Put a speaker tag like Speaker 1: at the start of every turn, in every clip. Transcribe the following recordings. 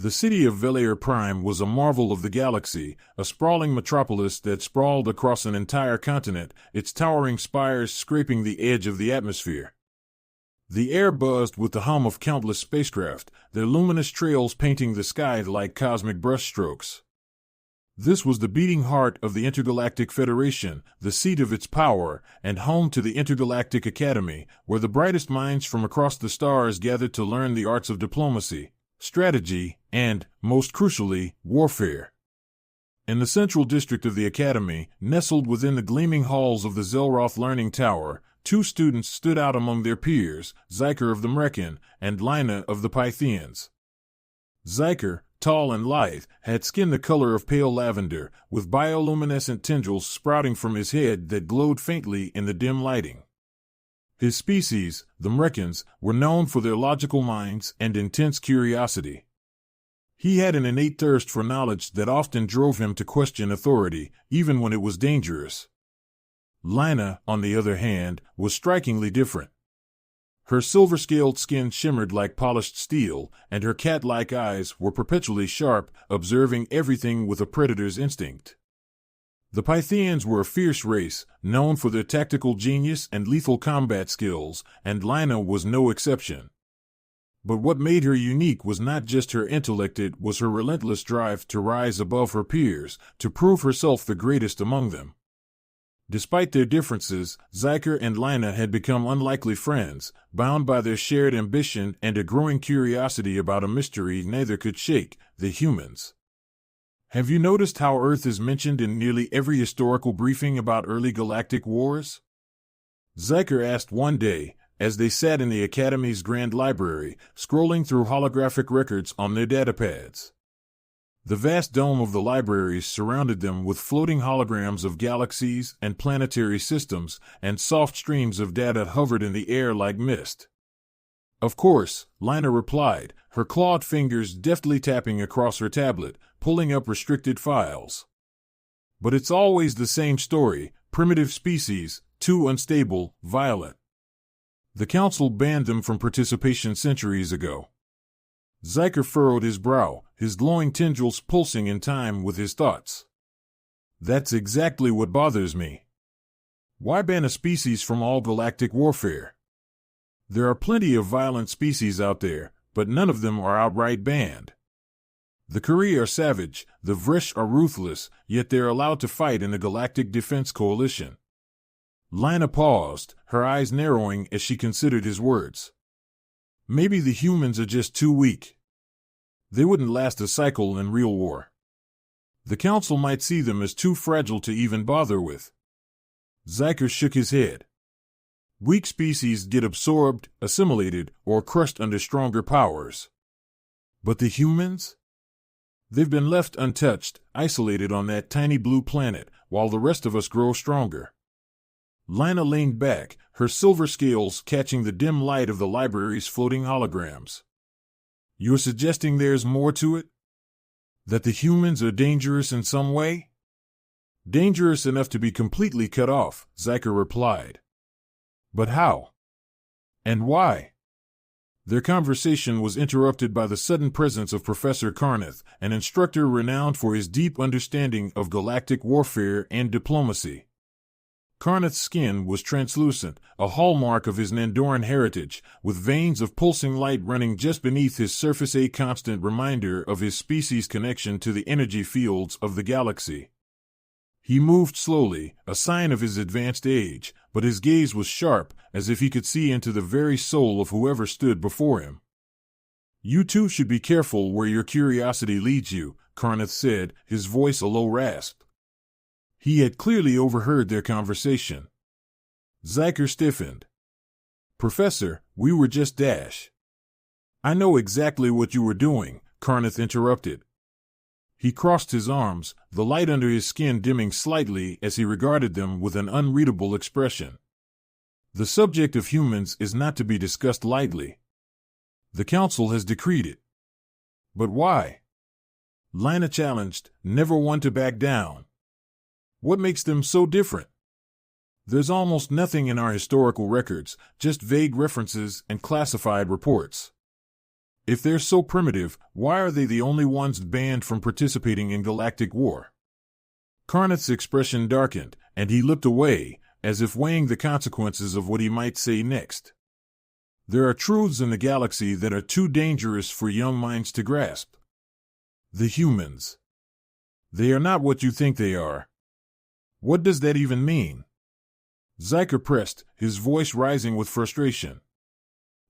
Speaker 1: The city of Velair Prime was a marvel of the galaxy, a sprawling metropolis that sprawled across an entire continent, its towering spires scraping the edge of the atmosphere. The air buzzed with the hum of countless spacecraft, their luminous trails painting the sky like cosmic brushstrokes. This was the beating heart of the Intergalactic Federation, the seat of its power, and home to the Intergalactic Academy, where the brightest minds from across the stars gathered to learn the arts of diplomacy, strategy, and, most crucially, warfare. In the central district of the Academy, nestled within the gleaming halls of the Zelroth Learning Tower, two students stood out among their peers, Zyker of the Mrekin and Lina of the Pythians. Zyker, tall and lithe, had skin the color of pale lavender, with bioluminescent tendrils sprouting from his head that glowed faintly in the dim lighting. His species, the Mrekins, were known for their logical minds and intense curiosity. He had an innate thirst for knowledge that often drove him to question authority, even when it was dangerous. Lina, on the other hand, was strikingly different. Her silver-scaled skin shimmered like polished steel, and her cat-like eyes were perpetually sharp, observing everything with a predator's instinct. The Pythians were a fierce race, known for their tactical genius and lethal combat skills, and Lina was no exception. But what made her unique was not just her intellect, it was her relentless drive to rise above her peers, to prove herself the greatest among them. Despite their differences, Zyker and Lina had become unlikely friends, bound by their shared ambition and a growing curiosity about a mystery neither could shake, the humans. Have you noticed how Earth is mentioned in nearly every historical briefing about early galactic wars? Zyker asked one day, as they sat in the Academy's grand library, scrolling through holographic records on their datapads. The vast dome of the libraries surrounded them with floating holograms of galaxies and planetary systems, and soft streams of data hovered in the air like mist. Of course, Lina replied, her clawed fingers deftly tapping across her tablet, pulling up restricted files. But it's always the same story, primitive species, too unstable, violent. The Council banned them from participation centuries ago. Zyker furrowed his brow, his glowing tendrils pulsing in time with his thoughts. That's exactly what bothers me. Why ban a species from all galactic warfare? There are plenty of violent species out there, but none of them are outright banned. The Kuri are savage, the Vrish are ruthless, yet they're allowed to fight in the Galactic Defense Coalition. Lina paused, her eyes narrowing as she considered his words. Maybe the humans are just too weak. They wouldn't last a cycle in real war. The Council might see them as too fragile to even bother with. Zyker shook his head. Weak species get absorbed, assimilated, or crushed under stronger powers. But the humans? They've been left untouched, isolated on that tiny blue planet, while the rest of us grow stronger. Lina leaned back, her silver scales catching the dim light of the library's floating holograms. You're suggesting there's more to it? That the humans are dangerous in some way? Dangerous enough to be completely cut off, Zyker replied. But how? And why? Their conversation was interrupted by the sudden presence of Professor Karnath, an instructor renowned for his deep understanding of galactic warfare and diplomacy. Karnath's skin was translucent, a hallmark of his Nandoran heritage, with veins of pulsing light running just beneath his surface, a constant reminder of his species' connection to the energy fields of the galaxy. He moved slowly, a sign of his advanced age, but his gaze was sharp, as if he could see into the very soul of whoever stood before him. You too should be careful where your curiosity leads you, Karnath said, his voice a low rasp. He had clearly overheard their conversation. Zyker stiffened. Professor, we were just dash. I know exactly what you were doing, Karnath interrupted. He crossed his arms, the light under his skin dimming slightly as he regarded them with an unreadable expression. The subject of humans is not to be discussed lightly. The Council has decreed it. But why? Lina challenged, never one to back down. What makes them so different? There's almost nothing in our historical records, just vague references and classified reports. If they're so primitive, why are they the only ones banned from participating in galactic war? Karnath's expression darkened, and he looked away, as if weighing the consequences of what he might say next. There are truths in the galaxy that are too dangerous for young minds to grasp. The humans. They are not what you think they are. What does that even mean? Zyker pressed, his voice rising with frustration.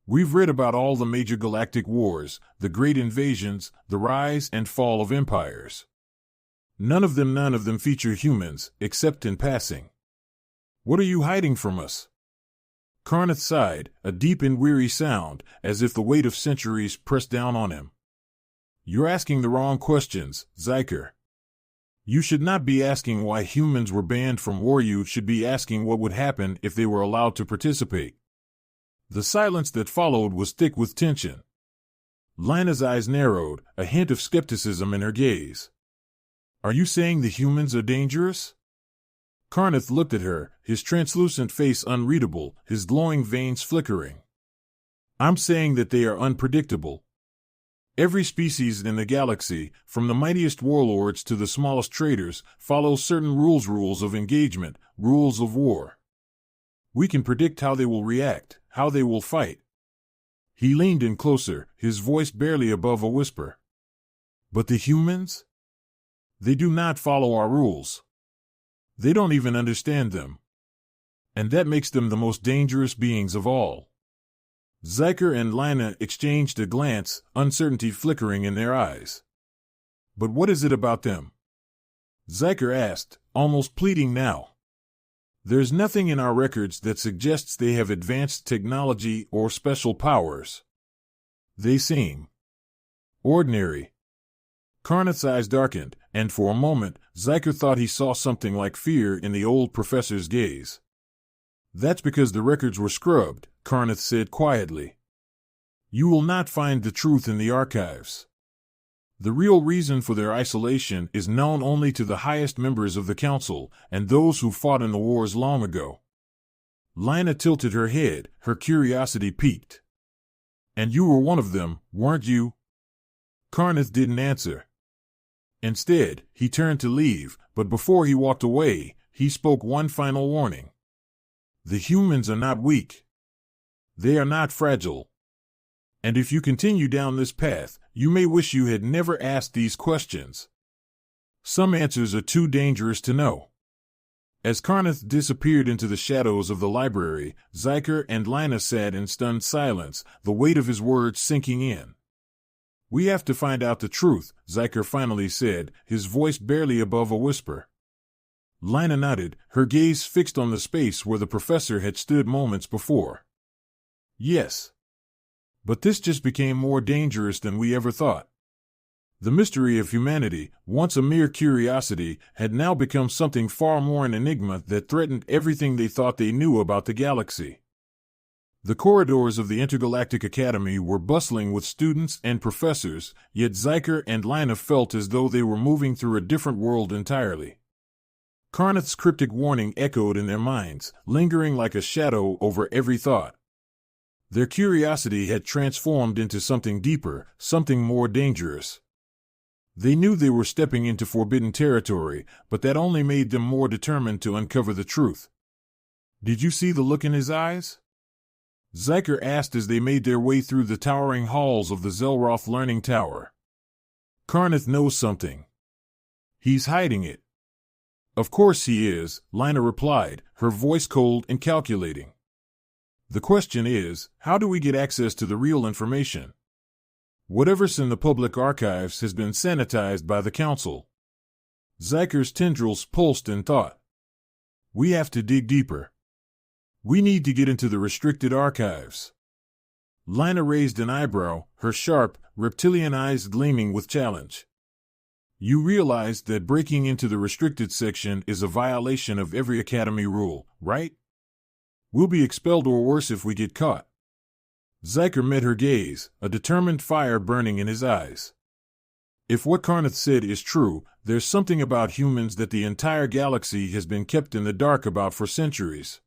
Speaker 1: We've read about all the major galactic wars, the great invasions, the rise and fall of empires. None of them feature humans, except in passing. What are you hiding from us? Karnath sighed, a deep and weary sound, as if the weight of centuries pressed down on him. You're asking the wrong questions, Zyker. You should not be asking why humans were banned from war. You should be asking what would happen if they were allowed to participate. The silence that followed was thick with tension. Lina's eyes narrowed, a hint of skepticism in her gaze. Are you saying the humans are dangerous? Karnath looked at her, his translucent face unreadable, his glowing veins flickering. I'm saying that they are unpredictable. Every species in the galaxy, from the mightiest warlords to the smallest traders, follows certain rules of engagement, rules of war. We can predict how they will react, how they will fight. He leaned in closer, his voice barely above a whisper. But the humans? They do not follow our rules. They don't even understand them. And that makes them the most dangerous beings of all. Zyker and Lina exchanged a glance, uncertainty flickering in their eyes. But what is it about them? Zyker asked, almost pleading now. There's nothing in our records that suggests they have advanced technology or special powers. They seem ordinary. Karnath's eyes darkened, and for a moment, Zyker thought he saw something like fear in the old professor's gaze. That's because the records were scrubbed, Karnath said quietly. You will not find the truth in the archives. The real reason for their isolation is known only to the highest members of the Council and those who fought in the wars long ago. Lina tilted her head, her curiosity piqued. And you were one of them, weren't you? Karnath didn't answer. Instead, he turned to leave, but before he walked away, he spoke one final warning. The humans are not weak. They are not fragile. And if you continue down this path, you may wish you had never asked these questions. Some answers are too dangerous to know. As Karnath disappeared into the shadows of the library, Zyker and Lina sat in stunned silence, the weight of his words sinking in. We have to find out the truth, Zyker finally said, his voice barely above a whisper. Lina nodded, her gaze fixed on the space where the professor had stood moments before. Yes. But this just became more dangerous than we ever thought. The mystery of humanity, once a mere curiosity, had now become something far more an enigma that threatened everything they thought they knew about the galaxy. The corridors of the Intergalactic Academy were bustling with students and professors, yet Zyker and Lina felt as though they were moving through a different world entirely. Karnath's cryptic warning echoed in their minds, lingering like a shadow over every thought. Their curiosity had transformed into something deeper, something more dangerous. They knew they were stepping into forbidden territory, but that only made them more determined to uncover the truth. Did you see the look in his eyes? Zyker asked as they made their way through the towering halls of the Zelroth Learning Tower. Karnath knows something. He's hiding it. Of course he is, Lina replied, her voice cold and calculating. The question is, how do we get access to the real information? Whatever's in the public archives has been sanitized by the Council. Zyker's tendrils pulsed in thought. We have to dig deeper. We need to get into the restricted archives. Lina raised an eyebrow, her sharp, reptilian eyes gleaming with challenge. You realize that breaking into the restricted section is a violation of every Academy rule, right? We'll be expelled or worse if we get caught. Zyker met her gaze, a determined fire burning in his eyes. If what Karnath said is true, there's something about humans that the entire galaxy has been kept in the dark about for centuries.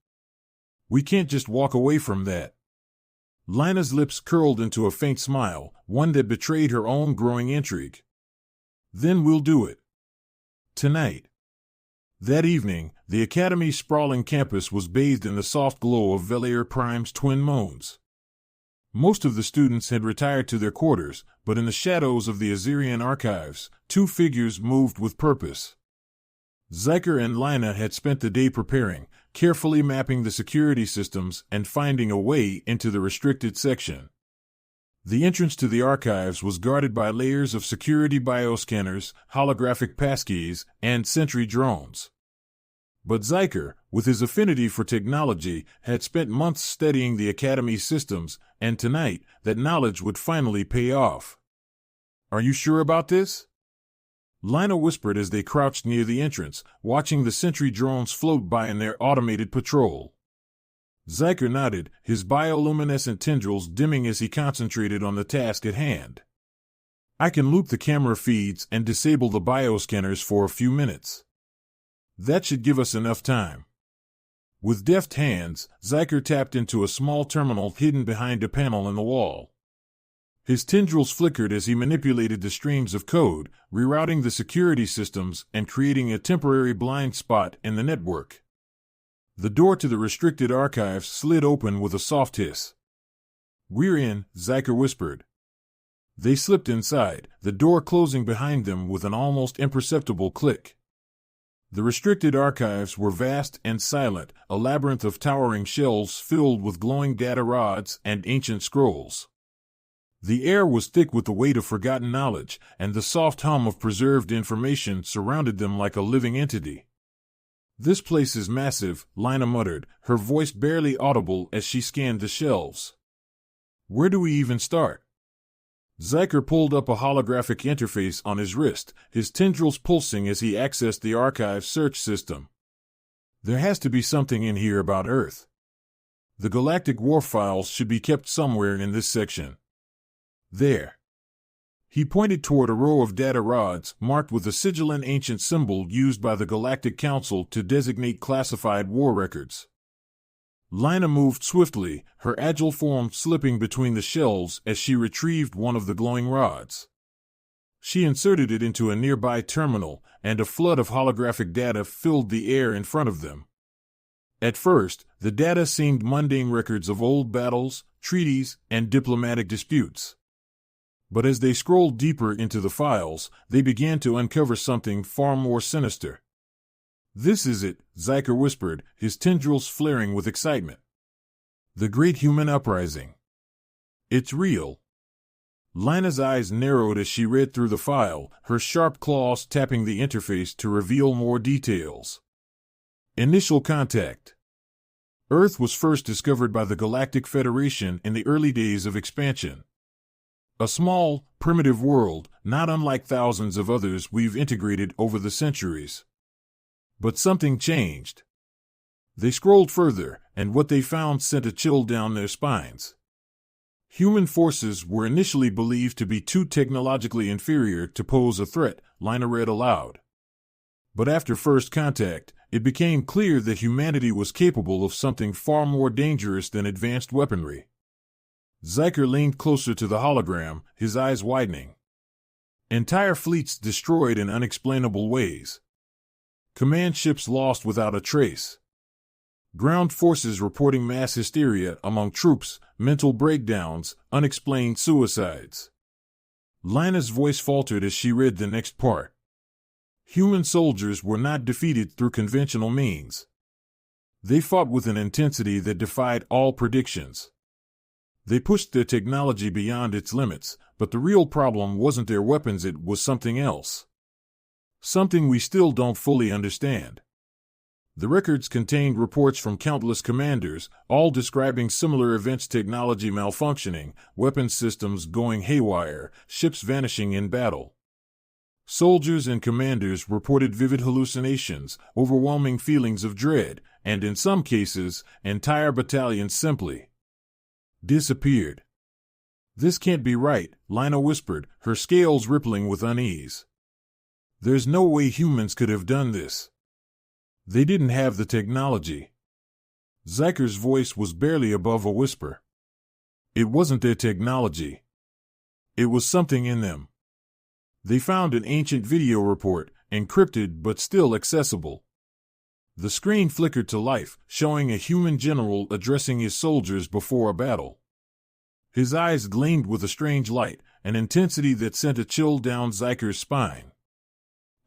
Speaker 1: We can't just walk away from that. Lina's lips curled into a faint smile, one that betrayed her own growing intrigue. Then we'll do it. Tonight. That evening, the Academy's sprawling campus was bathed in the soft glow of Velair Prime's twin moons. Most of the students had retired to their quarters, but in the shadows of the Azirian archives, two figures moved with purpose. Zyker and Lina had spent the day preparing, carefully mapping the security systems and finding a way into the restricted section. The entrance to the archives was guarded by layers of security bioscanners, holographic passkeys, and sentry drones. But Zyker, with his affinity for technology, had spent months studying the Academy's systems, and tonight, that knowledge would finally pay off. "Are you sure about this?" Lina whispered as they crouched near the entrance, watching the sentry drones float by in their automated patrol. Zyker nodded, his bioluminescent tendrils dimming as he concentrated on the task at hand. "I can loop the camera feeds and disable the bioscanners for a few minutes. That should give us enough time." With deft hands, Zyker tapped into a small terminal hidden behind a panel in the wall. His tendrils flickered as he manipulated the streams of code, rerouting the security systems and creating a temporary blind spot in the network. The door to the restricted archives slid open with a soft hiss. "We're in," Zyker whispered. They slipped inside, the door closing behind them with an almost imperceptible click. The restricted archives were vast and silent, a labyrinth of towering shelves filled with glowing data rods and ancient scrolls. The air was thick with the weight of forgotten knowledge, and the soft hum of preserved information surrounded them like a living entity. "This place is massive," Lina muttered, her voice barely audible as she scanned the shelves. "Where do we even start?" Zyker pulled up a holographic interface on his wrist, his tendrils pulsing as he accessed the archive search system. "There has to be something in here about Earth. The Galactic war files should be kept somewhere in this section. There." He pointed toward a row of data rods marked with a sigillant ancient symbol used by the Galactic Council to designate classified war records. Lina moved swiftly, her agile form slipping between the shelves as she retrieved one of the glowing rods. She inserted it into a nearby terminal, and a flood of holographic data filled the air in front of them. At first, the data seemed mundane records of old battles, treaties, and diplomatic disputes. But as they scrolled deeper into the files, they began to uncover something far more sinister. "This is it," Zyker whispered, his tendrils flaring with excitement. "The Great Human Uprising. It's real." Lina's eyes narrowed as she read through the file, her sharp claws tapping the interface to reveal more details. Initial contact. Earth was first discovered by the Galactic Federation in the early days of expansion. A small, primitive world, not unlike thousands of others we've integrated over the centuries. But something changed. They scrolled further, and what they found sent a chill down their spines. Human forces were initially believed to be too technologically inferior to pose a threat, Lina read aloud. But after first contact, it became clear that humanity was capable of something far more dangerous than advanced weaponry. Zyker leaned closer to the hologram, his eyes widening. Entire fleets destroyed in unexplainable ways. Command ships lost without a trace. Ground forces reporting mass hysteria among troops, mental breakdowns, unexplained suicides. Lina's voice faltered as she read the next part. Human soldiers were not defeated through conventional means. They fought with an intensity that defied all predictions. They pushed their technology beyond its limits, but the real problem wasn't their weapons, it was something else. Something we still don't fully understand. The records contained reports from countless commanders, all describing similar events: technology malfunctioning, weapons systems going haywire, ships vanishing in battle. Soldiers and commanders reported vivid hallucinations, overwhelming feelings of dread, and in some cases, entire battalions simply disappeared. "This can't be right," Lina whispered, her scales rippling with unease. "There's no way humans could have done this. They didn't have the technology." Zyker's voice was barely above a whisper. It wasn't their technology. It was something in them. They found an ancient video report, encrypted but still accessible. The screen flickered to life, showing a human general addressing his soldiers before a battle. His eyes gleamed with a strange light, an intensity that sent a chill down Zyker's spine.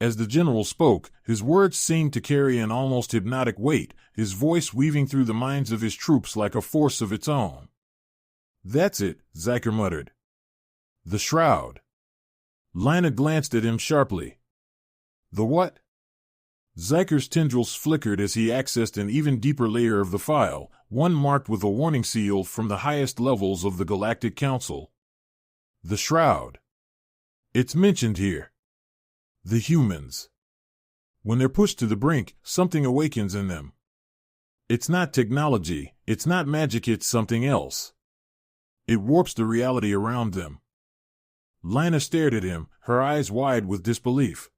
Speaker 1: As the general spoke, his words seemed to carry an almost hypnotic weight, his voice weaving through the minds of his troops like a force of its own. "That's it," Zyker muttered. "The shroud." Lina glanced at him sharply. "The what?" Zyker's tendrils flickered as he accessed an even deeper layer of the file, one marked with a warning seal from the highest levels of the Galactic Council. "The shroud. It's mentioned here. The humans. When they're pushed to the brink, something awakens in them. It's not technology, it's not magic, it's something else. It warps the reality around them." Lina stared at him, her eyes wide with disbelief.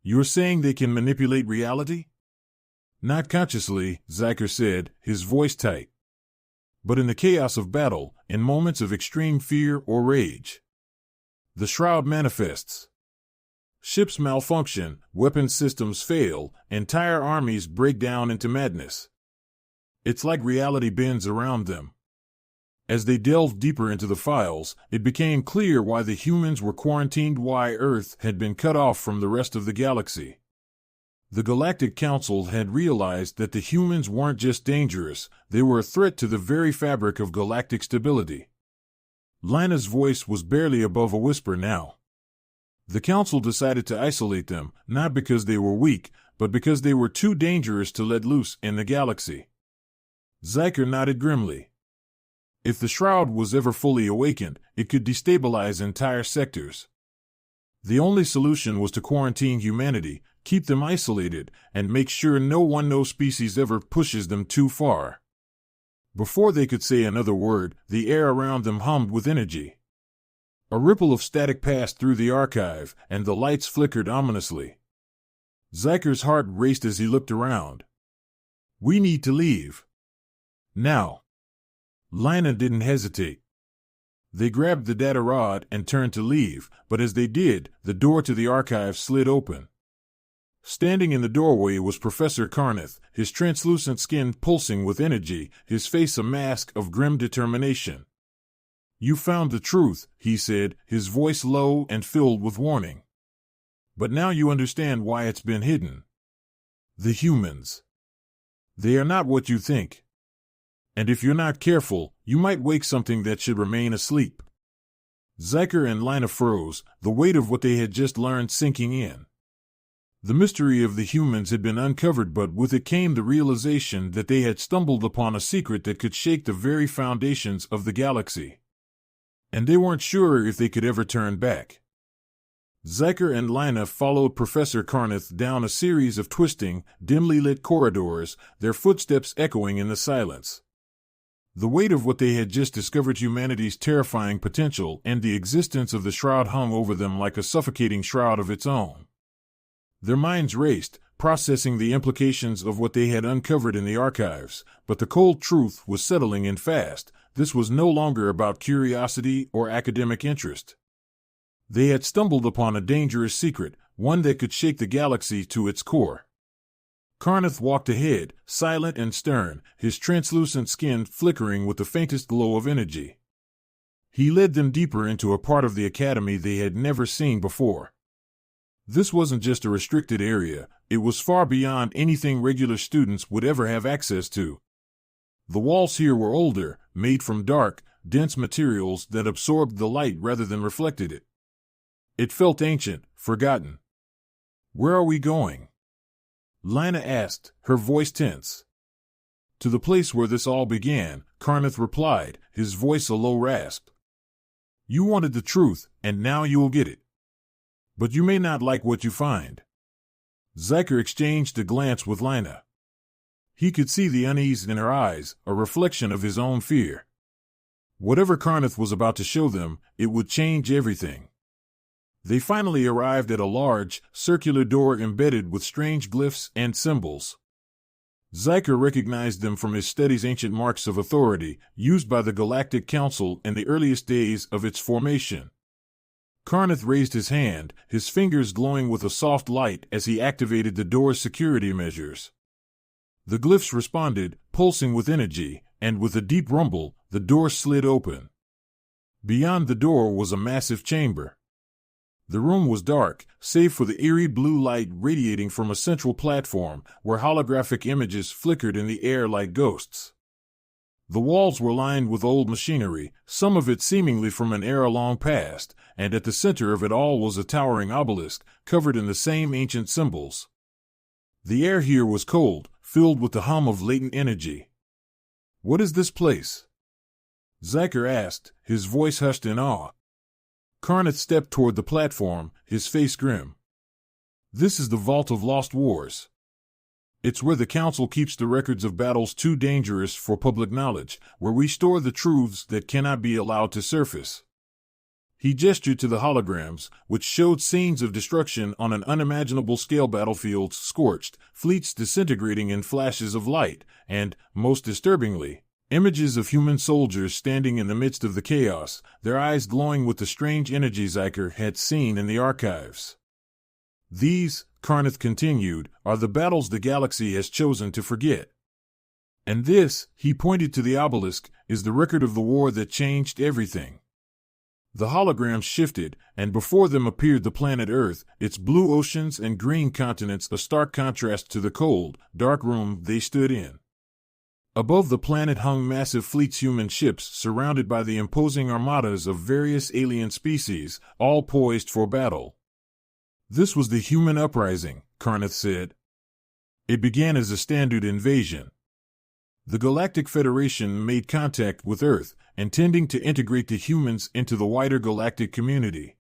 Speaker 1: "You're saying they can manipulate reality?" "Not consciously," Zyker said, his voice tight. "But in the chaos of battle, in moments of extreme fear or rage. The shroud manifests. Ships malfunction, weapon systems fail, entire armies break down into madness. It's like reality bends around them." As they delved deeper into the files, it became clear why the humans were quarantined, why Earth had been cut off from the rest of the galaxy. The Galactic Council had realized that the humans weren't just dangerous, they were a threat to the very fabric of galactic stability. Lina's voice was barely above a whisper now. The Council decided to isolate them, not because they were weak, but because they were too dangerous to let loose in the galaxy. Zyker nodded grimly. If the shroud was ever fully awakened, it could destabilize entire sectors. The only solution was to quarantine humanity, keep them isolated, and make sure no species ever pushes them too far. Before they could say another word, the air around them hummed with energy. A ripple of static passed through the archive, and the lights flickered ominously. Zyker's heart raced as he looked around. "We need to leave. Now." Lina didn't hesitate. They grabbed the data rod and turned to leave, but as they did, the door to the archive slid open. Standing in the doorway was Professor Carneth, his translucent skin pulsing with energy, his face a mask of grim determination. "You found the truth," he said, his voice low and filled with warning. "But now you understand why it's been hidden. The humans. They are not what you think. And if you're not careful, you might wake something that should remain asleep." Zyker and Lina froze, the weight of what they had just learned sinking in. The mystery of the humans had been uncovered, but with it came the realization that they had stumbled upon a secret that could shake the very foundations of the galaxy. And they weren't sure if they could ever turn back. Zyker and Lina followed Professor Carneth down a series of twisting, dimly lit corridors, their footsteps echoing in the silence. The weight of what they had just discovered, humanity's terrifying potential, and the existence of the shroud hung over them like a suffocating shroud of its own. Their minds raced, processing the implications of what they had uncovered in the archives, but the cold truth was settling in fast. This was no longer about curiosity or academic interest. They had stumbled upon a dangerous secret, one that could shake the galaxy to its core. Carneth walked ahead, silent and stern, his translucent skin flickering with the faintest glow of energy. He led them deeper into a part of the academy they had never seen before. This wasn't just a restricted area, it was far beyond anything regular students would ever have access to. The walls here were older, made from dark, dense materials that absorbed the light rather than reflected it. It felt ancient, forgotten. "Where are we going?" Lina asked, her voice tense. "To the place where this all began," Carneth replied, his voice a low rasp. "You wanted the truth, and now you will get it. But you may not like what you find." Zyker exchanged a glance with Lina. He could see the unease in her eyes, a reflection of his own fear. Whatever Carneth was about to show them, it would change everything. They finally arrived at a large, circular door embedded with strange glyphs and symbols. Zyker recognized them from his study's ancient marks of authority, used by the Galactic Council in the earliest days of its formation. Karnath raised his hand, his fingers glowing with a soft light as he activated the door's security measures. The glyphs responded, pulsing with energy, and with a deep rumble, the door slid open. Beyond the door was a massive chamber. The room was dark, save for the eerie blue light radiating from a central platform, where holographic images flickered in the air like ghosts. The walls were lined with old machinery, some of it seemingly from an era long past, and at the center of it all was a towering obelisk, covered in the same ancient symbols. The air here was cold, filled with the hum of latent energy. "What is this place?" Zyker asked, his voice hushed in awe. Karnath stepped toward the platform, his face grim. "This is the Vault of Lost Wars. It's where the Council keeps the records of battles too dangerous for public knowledge, where we store the truths that cannot be allowed to surface." He gestured to the holograms, which showed scenes of destruction on an unimaginable scale, battlefields scorched, fleets disintegrating in flashes of light, and, most disturbingly, images of human soldiers standing in the midst of the chaos, their eyes glowing with the strange energy Zyker had seen in the archives. "These," Karnath continued, "are the battles the galaxy has chosen to forget. And this," he pointed to the obelisk, "is the record of the war that changed everything." The holograms shifted, and before them appeared the planet Earth, its blue oceans and green continents a stark contrast to the cold, dark room they stood in. Above the planet hung massive fleets, human ships surrounded by the imposing armadas of various alien species, all poised for battle. "This was the human uprising," Karnath said. "It began as a standard invasion. The Galactic Federation made contact with Earth, intending to integrate the humans into the wider galactic community.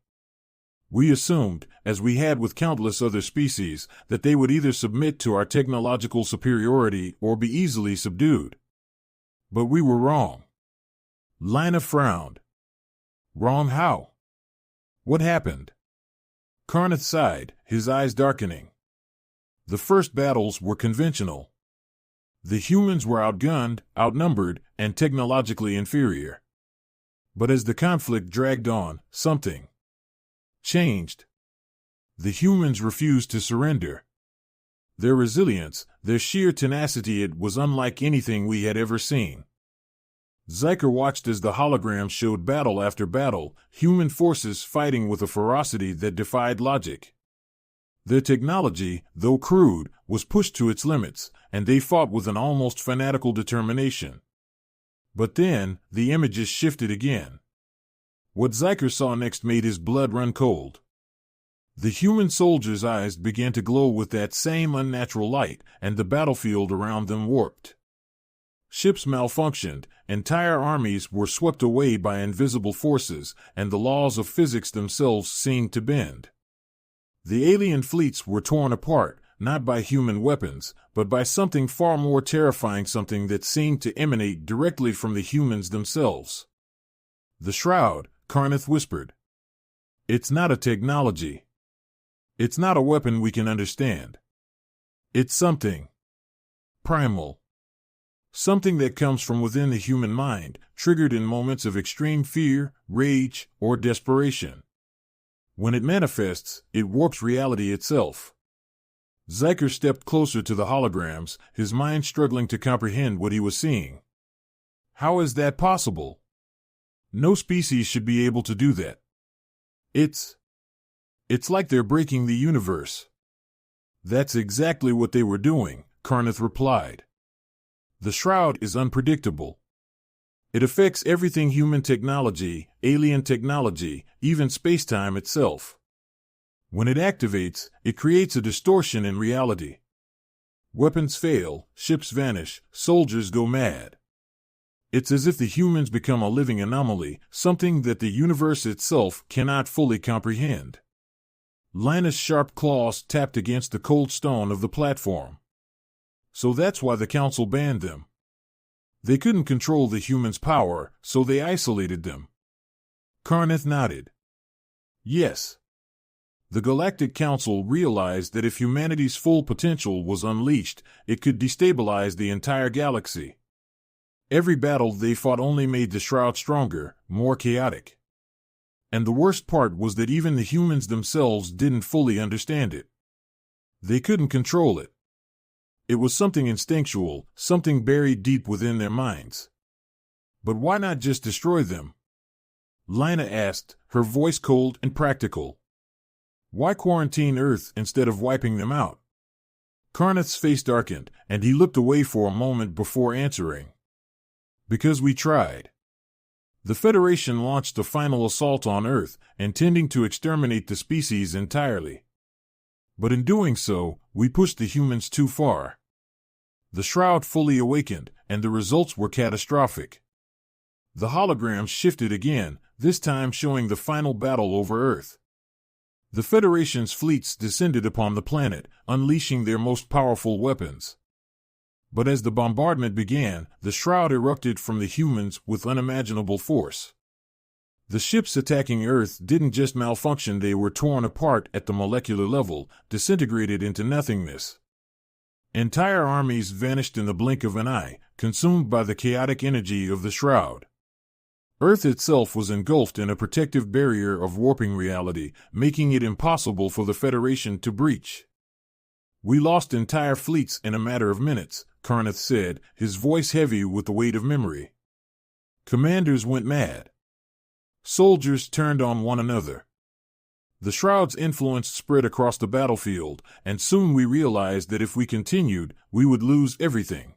Speaker 1: We assumed, as we had with countless other species, that they would either submit to our technological superiority or be easily subdued. But we were wrong." Lina frowned. "Wrong how? What happened?" Karnath sighed, his eyes darkening. "The first battles were conventional. The humans were outgunned, outnumbered, and technologically inferior. But as the conflict dragged on, something changed. The humans refused to surrender. Their resilience, their sheer tenacity, it was unlike anything we had ever seen." Zyker watched as the holograms showed battle after battle, human forces fighting with a ferocity that defied logic. Their technology, though crude, was pushed to its limits, and they fought with an almost fanatical determination. But then, the images shifted again. What Zyker saw next made his blood run cold. The human soldiers' eyes began to glow with that same unnatural light, and the battlefield around them warped. Ships malfunctioned, entire armies were swept away by invisible forces, and the laws of physics themselves seemed to bend. The alien fleets were torn apart, not by human weapons, but by something far more terrifying, something that seemed to emanate directly from the humans themselves. "The Shroud," Karnath whispered. "It's not a technology. It's not a weapon we can understand. It's something primal. Something that comes from within the human mind, triggered in moments of extreme fear, rage, or desperation. When it manifests, it warps reality itself." Zyker stepped closer to the holograms, his mind struggling to comprehend what he was seeing. "How is that possible? No species should be able to do that. It's like they're breaking the universe." "That's exactly what they were doing," Karnath replied. "The Shroud is unpredictable. It affects everything: human technology, alien technology, even space-time itself. When it activates, it creates a distortion in reality. Weapons fail, ships vanish, soldiers go mad. It's as if the humans become a living anomaly, something that the universe itself cannot fully comprehend." Lina's sharp claws tapped against the cold stone of the platform. "So that's why the Council banned them. They couldn't control the humans' power, so they isolated them." Karnath nodded. "Yes. The Galactic Council realized that if humanity's full potential was unleashed, it could destabilize the entire galaxy. Every battle they fought only made the Shroud stronger, more chaotic. And the worst part was that even the humans themselves didn't fully understand it. They couldn't control it. It was something instinctual, something buried deep within their minds. But why not just destroy them? Lina asked, her voice cold and practical. Why quarantine Earth instead of wiping them out? Karnath's face darkened, and he looked away for a moment before answering. Because we tried. The Federation launched a final assault on Earth, intending to exterminate the species entirely. But in doing so, we pushed the humans too far. The Shroud fully awakened, and the results were catastrophic. The holograms shifted again, this time showing the final battle over Earth. The Federation's fleets descended upon the planet, unleashing their most powerful weapons. But as the bombardment began, the Shroud erupted from the humans with unimaginable force. The ships attacking Earth didn't just malfunction, they were torn apart at the molecular level, disintegrated into nothingness. Entire armies vanished in the blink of an eye, consumed by the chaotic energy of the Shroud. Earth itself was engulfed in a protective barrier of warping reality, making it impossible for the Federation to breach. We lost entire fleets in a matter of minutes, Karnath said, his voice heavy with the weight of memory. Commanders went mad. Soldiers turned on one another. The Shroud's influence spread across the battlefield, and soon we realized that if we continued, we would lose everything.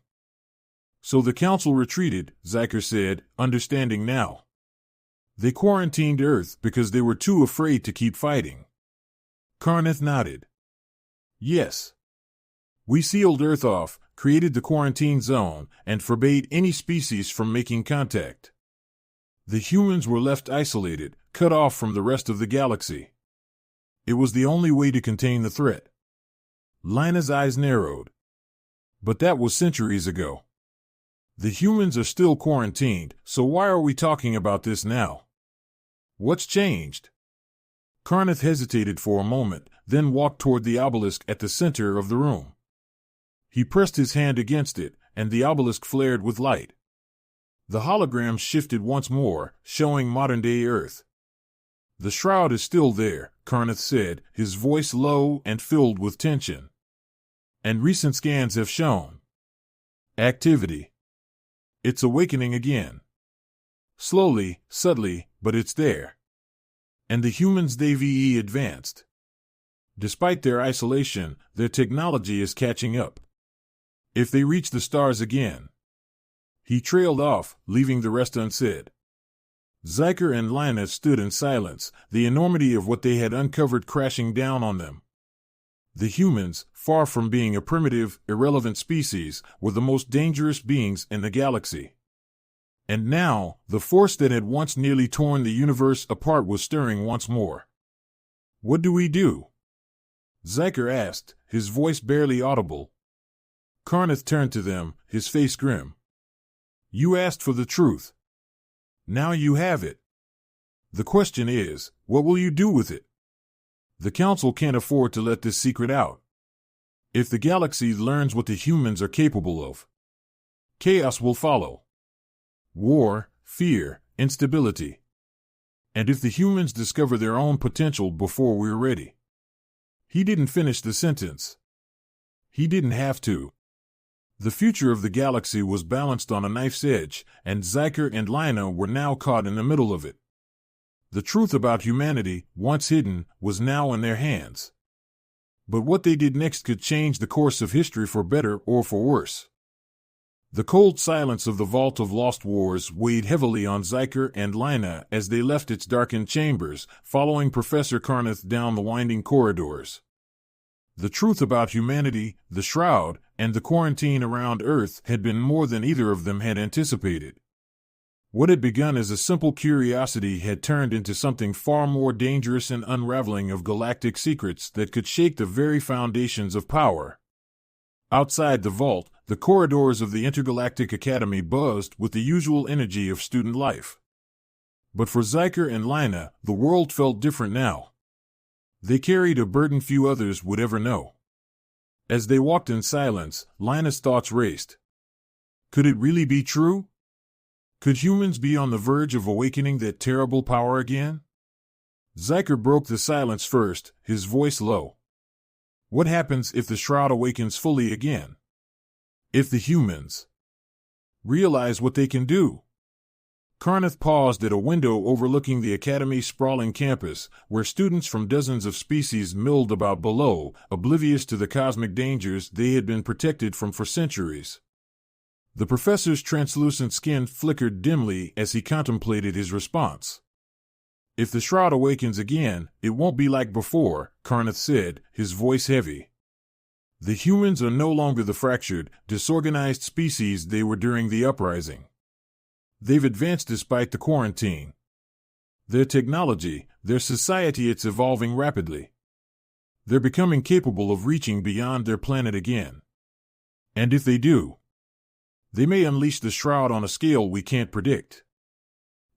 Speaker 1: So the Council retreated, Zyker said, understanding now. They quarantined Earth because they were too afraid to keep fighting. Karnath nodded. Yes. We sealed Earth off, created the quarantine zone, and forbade any species from making contact. The humans were left isolated, cut off from the rest of the galaxy. It was the only way to contain the threat. Lina's eyes narrowed. But that was centuries ago. The humans are still quarantined, so why are we talking about this now? What's changed? Karnath hesitated for a moment, then walked toward the obelisk at the center of the room. He pressed his hand against it, and the obelisk flared with light. The holograms shifted once more, showing modern-day Earth. The Shroud is still there, Karnath said, his voice low and filled with tension. And recent scans have shown activity. It's awakening again. Slowly, subtly, but it's there. And the humans they've advanced. Despite their isolation, their technology is catching up. If they reach the stars again. He trailed off, leaving the rest unsaid. Zyker and Lina stood in silence, the enormity of what they had uncovered crashing down on them. The humans, far from being a primitive, irrelevant species, were the most dangerous beings in the galaxy. And now, the force that had once nearly torn the universe apart was stirring once more. What do we do? Zyker asked, his voice barely audible. Karnath turned to them, his face grim. You asked for the truth. Now you have it. The question is, what will you do with it? The Council can't afford to let this secret out. If the galaxy learns what the humans are capable of, chaos will follow. War, fear, instability. And if the humans discover their own potential before we're ready. He didn't finish the sentence. He didn't have to. The future of the galaxy was balanced on a knife's edge, and Zyker and Lina were now caught in the middle of it. The truth about humanity, once hidden, was now in their hands. But what they did next could change the course of history for better or for worse. The cold silence of the Vault of Lost Wars weighed heavily on Zyker and Lina as they left its darkened chambers, following Professor Karnath down the winding corridors. The truth about humanity, the Shroud, and the quarantine around Earth had been more than either of them had anticipated. What had begun as a simple curiosity had turned into something far more dangerous, an unraveling of galactic secrets that could shake the very foundations of power. Outside the vault, the corridors of the Intergalactic Academy buzzed with the usual energy of student life. But for Zyker and Lina, the world felt different now. They carried a burden few others would ever know. As they walked in silence, Linus' thoughts raced. Could it really be true? Could humans be on the verge of awakening that terrible power again? Zyker broke the silence first, his voice low. What happens if the Shroud awakens fully again? If the humans realize what they can do? Karnath paused at a window overlooking the Academy's sprawling campus, where students from dozens of species milled about below, oblivious to the cosmic dangers they had been protected from for centuries. The professor's translucent skin flickered dimly as he contemplated his response. If the Shroud awakens again, it won't be like before, Karnath said, his voice heavy. The humans are no longer the fractured, disorganized species they were during the uprising. They've advanced despite the quarantine. Their technology, their society, it's evolving rapidly. They're becoming capable of reaching beyond their planet again. And if they do, they may unleash the Shroud on a scale we can't predict.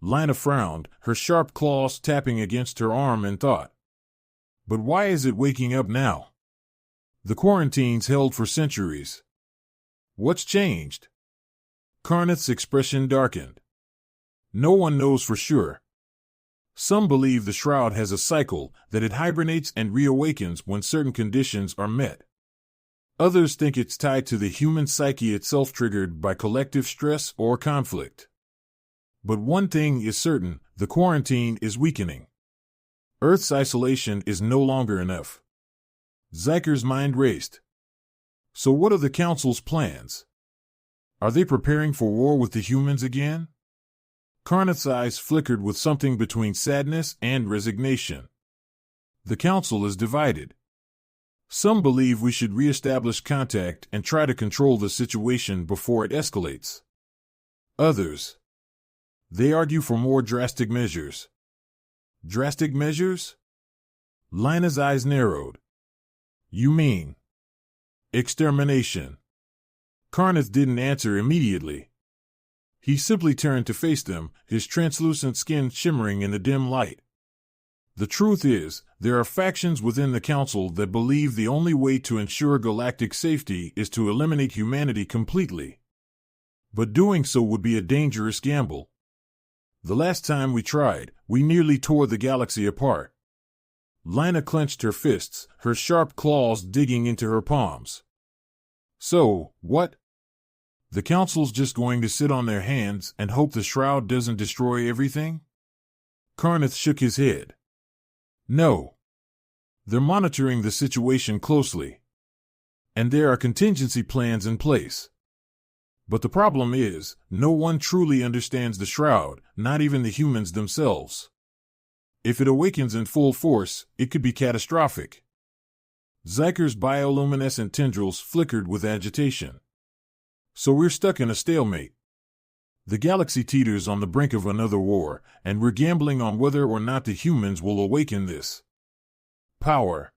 Speaker 1: Lina frowned, her sharp claws tapping against her arm in thought. But why is it waking up now? The quarantine's held for centuries. What's changed? Karnath's expression darkened. No one knows for sure. Some believe the Shroud has a cycle, that it hibernates and reawakens when certain conditions are met. Others think it's tied to the human psyche itself, triggered by collective stress or conflict. But one thing is certain, the quarantine is weakening. Earth's isolation is no longer enough. Zyker's mind raced. So what are the Council's plans? Are they preparing for war with the humans again? Karnath's eyes flickered with something between sadness and resignation. The Council is divided. Some believe we should re-establish contact and try to control the situation before it escalates. Others, they argue for more drastic measures. Drastic measures? Lina's eyes narrowed. You mean extermination? Karnath didn't answer immediately. He simply turned to face them, his translucent skin shimmering in the dim light. The truth is, there are factions within the Council that believe the only way to ensure galactic safety is to eliminate humanity completely. But doing so would be a dangerous gamble. The last time we tried, we nearly tore the galaxy apart. Lina clenched her fists, her sharp claws digging into her palms. So, what? The Council's just going to sit on their hands and hope the Shroud doesn't destroy everything? Karnath shook his head. No. They're monitoring the situation closely. And there are contingency plans in place. But the problem is, no one truly understands the Shroud, not even the humans themselves. If it awakens in full force, it could be catastrophic. Zyker's bioluminescent tendrils flickered with agitation. So we're stuck in a stalemate. The galaxy teeters on the brink of another war, and we're gambling on whether or not the humans will awaken this power.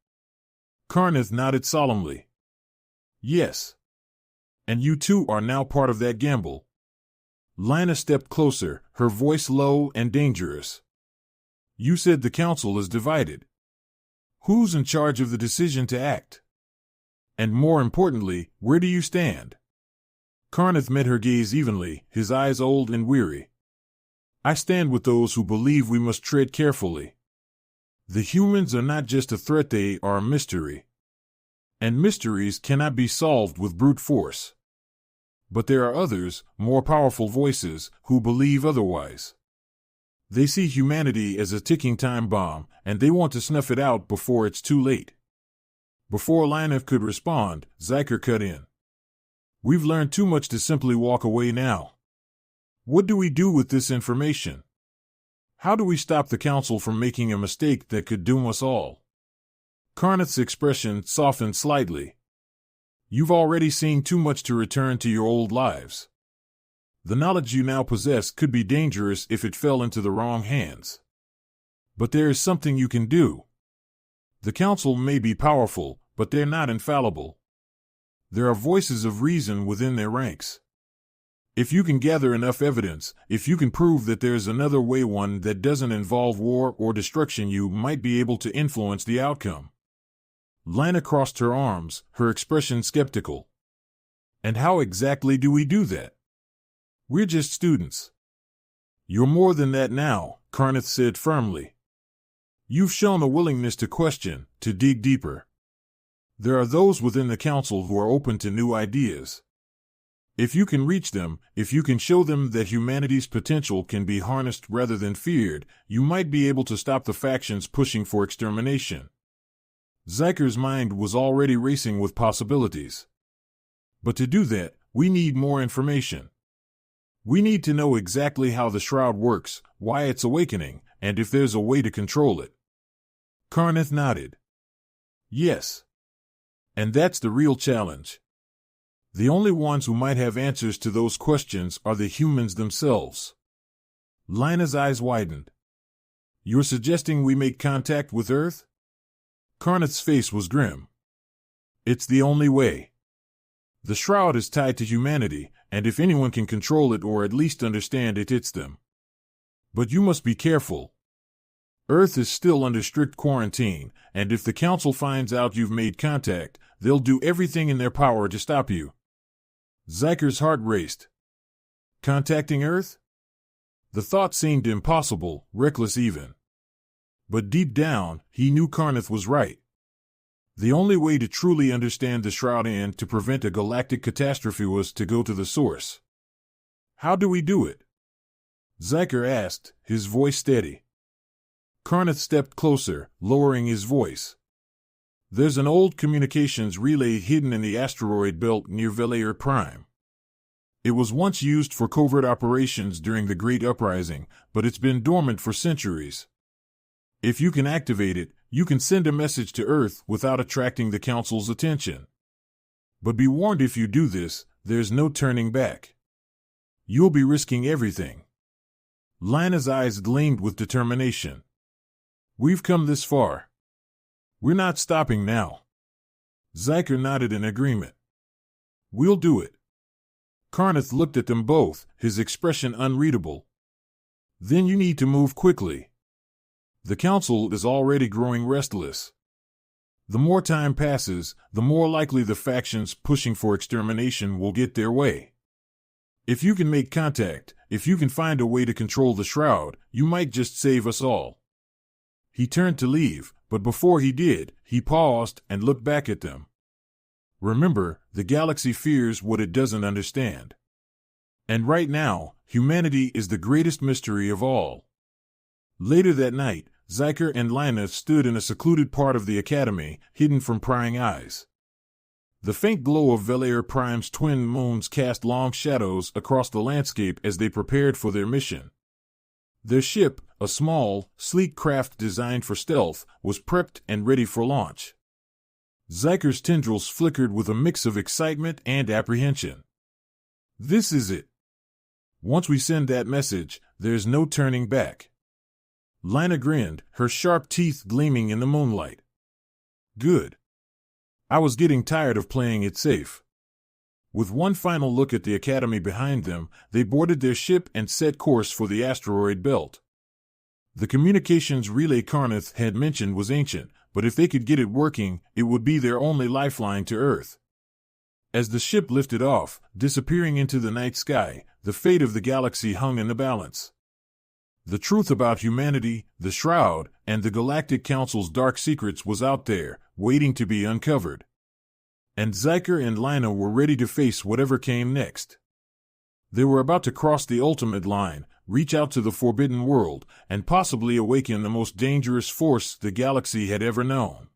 Speaker 1: Karnath nodded solemnly. Yes. And you two are now part of that gamble. Lina stepped closer, her voice low and dangerous. You said the Council is divided. Who's in charge of the decision to act? And more importantly, where do you stand? Karnath met her gaze evenly, his eyes old and weary. I stand with those who believe we must tread carefully. The humans are not just a threat, they are a mystery. And mysteries cannot be solved with brute force. But there are others, more powerful voices, who believe otherwise. They see humanity as a ticking time bomb, and they want to snuff it out before it's too late. Before Lina could respond, Zyker cut in. We've learned too much to simply walk away now. What do we do with this information? How do we stop the Council from making a mistake that could doom us all? Karnath's expression softened slightly. You've already seen too much to return to your old lives. The knowledge you now possess could be dangerous if it fell into the wrong hands. But there is something you can do. The Council may be powerful, but they're not infallible. There are voices of reason within their ranks. If you can gather enough evidence, if you can prove that there's another way, one that doesn't involve war or destruction, you might be able to influence the outcome. Lina crossed her arms, her expression skeptical. And how exactly do we do that? We're just students. You're more than that now, Karnath said firmly. You've shown a willingness to question, to dig deeper. There are those within the council who are open to new ideas. If you can reach them, if you can show them that humanity's potential can be harnessed rather than feared, you might be able to stop the factions pushing for extermination. Zyker's mind was already racing with possibilities. But to do that, we need more information. We need to know exactly how the shroud works, why it's awakening, and if there's a way to control it. Karnath nodded. Yes. And that's the real challenge. The only ones who might have answers to those questions are the humans themselves. Lina's eyes widened. You're suggesting we make contact with Earth? Karnath's face was grim. It's the only way. The shroud is tied to humanity, and if anyone can control it or at least understand it, it's them. But you must be careful. Earth is still under strict quarantine, and if the Council finds out you've made contact, they'll do everything in their power to stop you. Zyker's heart raced. Contacting Earth? The thought seemed impossible, reckless even. But deep down, he knew Karnath was right. The only way to truly understand the shroud and to prevent a galactic catastrophe was to go to the source. How do we do it? Zyker asked, his voice steady. Karnath stepped closer, lowering his voice. There's an old communications relay hidden in the asteroid belt near Velair Prime. It was once used for covert operations during the Great Uprising, but it's been dormant for centuries. If you can activate it, you can send a message to Earth without attracting the Council's attention. But be warned, if you do this, there's no turning back. You'll be risking everything. Lina's eyes gleamed with determination. We've come this far. We're not stopping now. Zyker nodded in agreement. We'll do it. Karnath looked at them both, his expression unreadable. Then you need to move quickly. The Council is already growing restless. The more time passes, the more likely the factions pushing for extermination will get their way. If you can make contact, if you can find a way to control the shroud, you might just save us all. He turned to leave, but before he did, he paused and looked back at them. Remember, the galaxy fears what it doesn't understand. And right now, humanity is the greatest mystery of all. Later that night, Zyker and Lina stood in a secluded part of the academy, hidden from prying eyes. The faint glow of Velair Prime's twin moons cast long shadows across the landscape as they prepared for their mission. Their ship, a small, sleek craft designed for stealth, was prepped and ready for launch. Zyker's tendrils flickered with a mix of excitement and apprehension. This is it. Once we send that message, there's no turning back. Lina grinned, her sharp teeth gleaming in the moonlight. Good. I was getting tired of playing it safe. With one final look at the academy behind them, they boarded their ship and set course for the asteroid belt. The communications relay Karnath had mentioned was ancient, but if they could get it working, it would be their only lifeline to Earth. As the ship lifted off, disappearing into the night sky, the fate of the galaxy hung in the balance. The truth about humanity, the Shroud, and the Galactic Council's dark secrets was out there, waiting to be uncovered. And Zyker and Lina were ready to face whatever came next. They were about to cross the ultimate line, reach out to the forbidden world, and possibly awaken the most dangerous force the galaxy had ever known.